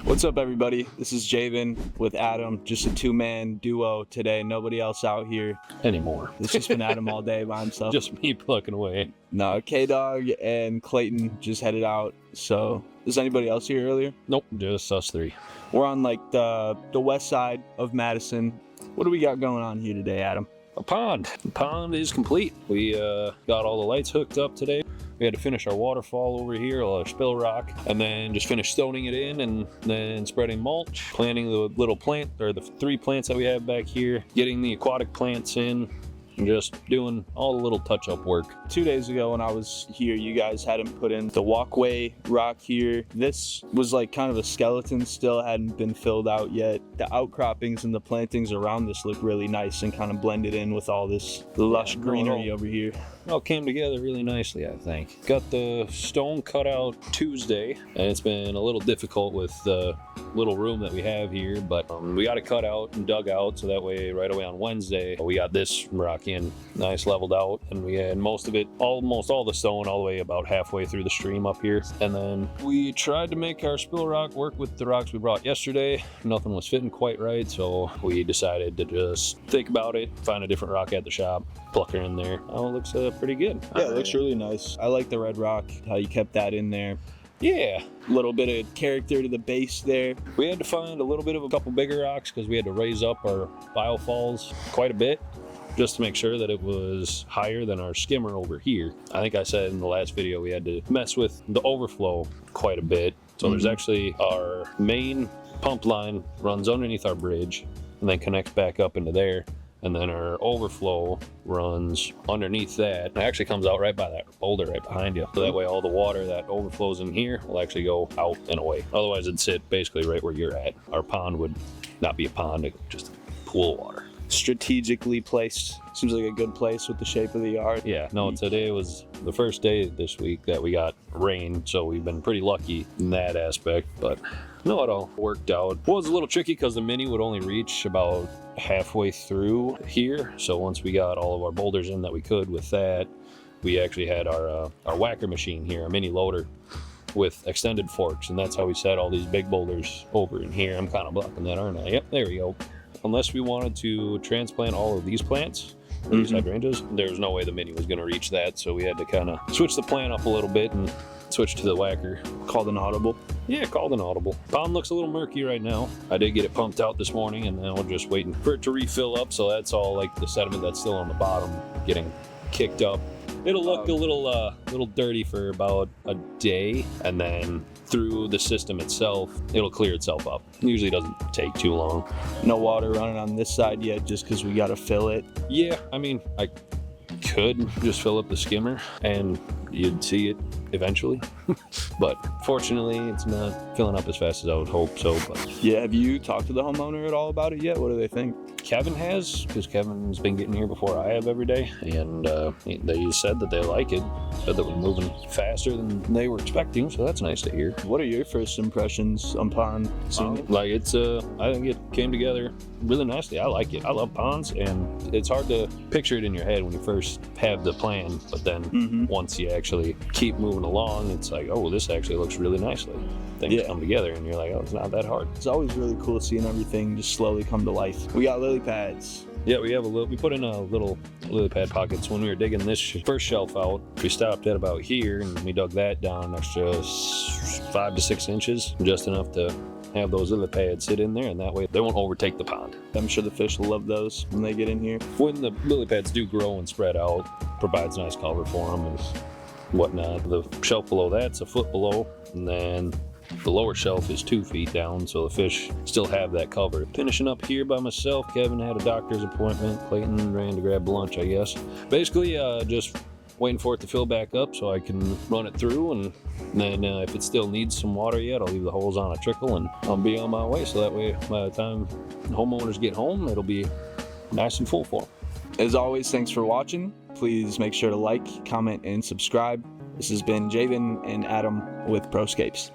What's up, everybody? This is Javen with Adam, just a two-man duo today. Nobody else out here anymore. It's just been Adam all day by himself. Just me plucking away. No, K-Dog and Clayton just headed out. So, is anybody else here earlier? Nope, just us three. We're on like the west side of Madison. What do we got going on here today, Adam? A pond. The pond is complete. We got all the lights hooked up today. We had to finish our waterfall over here, our spill rock, and then just finish stoning it in and then spreading mulch, planting the little plant, or the 3 plants that we have back here, getting the aquatic plants in, and just doing all the little touch-up work. 2 days ago when I was here, you guys hadn't put in the walkway rock here. This was like kind of a skeleton still, hadn't been filled out yet. The outcroppings and the plantings around this look really nice and kind of blended in with all this lush greenery over here. It all came together really nicely, I think. Got the stone cut out Tuesday, and it's been a little difficult with the little room that we have here, but we got it cut out and dug out, so that way right away on Wednesday we got this rock in nice leveled out, and we had most of it, almost all the stone all the way about halfway through the stream up here. And then we tried to make our spill rock work with the rocks we brought yesterday. Nothing was fitting quite right, so we decided to just think about it, find a different rock at the shop, pluck her in there. Oh, it looks pretty good. Yeah, it looks really nice. I like the red rock, how you kept that in there. Yeah, a little bit of character to the base there. We had to find a little bit of a couple bigger rocks because we had to raise up our biofalls quite a bit just to make sure that it was higher than our skimmer over here. I think I said in the last video we had to mess with the overflow quite a bit. So there's actually our main pump line runs underneath our bridge and then connects back up into there. And then our overflow runs underneath that. It actually comes out right by that boulder right behind you. So that way all the water that overflows in here will actually go out and away. Otherwise it'd sit basically right where you're at. Our pond would not be a pond, just a pool of water. Strategically placed. Seems like a good place with the shape of the yard. Yeah, no, today was the first day this week that we got rain, so we've been pretty lucky in that aspect, but no, it all worked out. It was a little tricky because the mini would only reach about halfway through here, so once we got all of our boulders in that we could with that, we actually had our whacker machine here, a mini loader with extended forks, and that's how we set all these big boulders over in here. I'm kind of blocking that, aren't I? Yep, there we go. Unless we wanted to transplant all of these plants, these hydrangeas, there's no way the mini was going to reach that, so we had to kind of switch the plan up a little bit and switch to the whacker. Called an audible? Yeah, called an audible. Pond looks a little murky right now. I did get it pumped out this morning, and now we're just waiting for it to refill up, so that's all like the sediment that's still on the bottom getting kicked up. It'll look a little dirty for about a day, and then through the system itself, it'll clear itself up. It usually doesn't take too long. No water running on this side yet, just because we got to fill it. Yeah, I mean, I could just fill up the skimmer and you'd see it eventually. But fortunately, it's not filling up as fast as I would hope so. But yeah, have you talked to the homeowner at all about it yet? What do they think? Kevin has, because Kevin's been getting here before I have every day, and they said that they like it, said that we're moving faster than they were expecting, so that's nice to hear. What are your first impressions upon seeing it? Like, it's I think it came together really nicely. I like it. I love ponds, and it's hard to picture it in your head when you first have the plan, but then once you actually keep moving along, it's like, oh, this actually looks really nicely. Things come together, and you're like, oh, it's not that hard. It's always really cool seeing everything just slowly come to life. We got lily pads. Yeah, we have we put in a little lily pad pockets when we were digging this first shelf out. We stopped at about here, and we dug that down an extra 5 to 6 inches, just enough to have those lily pads sit in there, and that way they won't overtake the pond. I'm sure the fish will love those when they get in here. When the lily pads do grow and spread out, provides nice cover for them and whatnot. The shelf below that's a foot below, and then the lower shelf is 2 feet down, so the fish still have that cover. Finishing up here by myself. Kevin had a doctor's appointment. Clayton ran to grab lunch, I guess. Basically, just waiting for it to fill back up so I can run it through, and then if it still needs some water yet, I'll leave the hose on a trickle and I'll be on my way, so that way by the time homeowners get home, it'll be nice and full for them. As always, thanks for watching. Please make sure to like, comment, and subscribe. This has been Javen and Adam with Proscapes.